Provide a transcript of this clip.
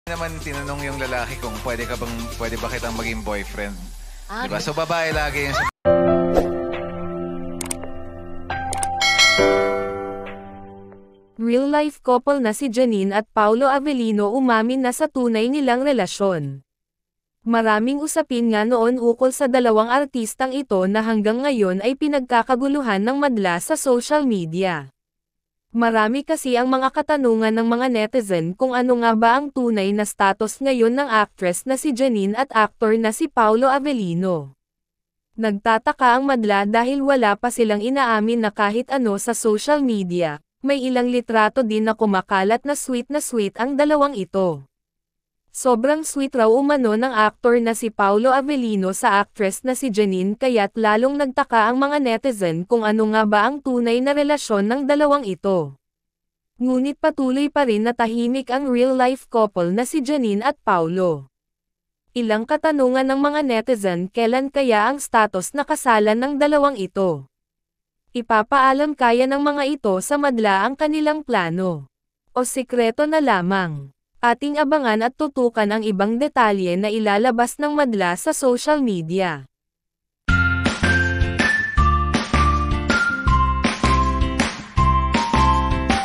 naman tinanong yung lalaki kung pwede ba kitang maging boyfriend. Ah, Diba? So babae lagi yung Real-life couple na si Janine at Paulo Avellino umamin na sa tunay nilang relasyon. Maraming usapin nga noon ukol sa dalawang artistang ito na hanggang ngayon ay pinagkakaguluhan ng madla sa social media. Marami kasi ang mga katanungan ng mga netizen kung ano nga ba ang tunay na status ngayon ng actress na si Janine at actor na si Paulo Avellino. Nagtataka ang madla dahil wala pa silang inaamin na kahit ano sa social media. May ilang litrato din na kumakalat na sweet ang dalawang ito. Sobrang sweet raw umano ng aktor na si Paulo Avellino sa actress na si Janine kaya't lalong nagtaka ang mga netizen kung ano nga ba ang tunay na relasyon ng dalawang ito. Ngunit patuloy pa rin na tahimik ang real-life couple na si Janine at Paulo. Ilang katanungan ng mga netizen kailan kaya ang status na kasalan ng dalawang ito. Ipapaalam kaya ng mga ito sa madla ang kanilang plano. O sikreto na lamang. Ating abangan at tutukan ang ibang detalye na ilalabas ng madla sa social media.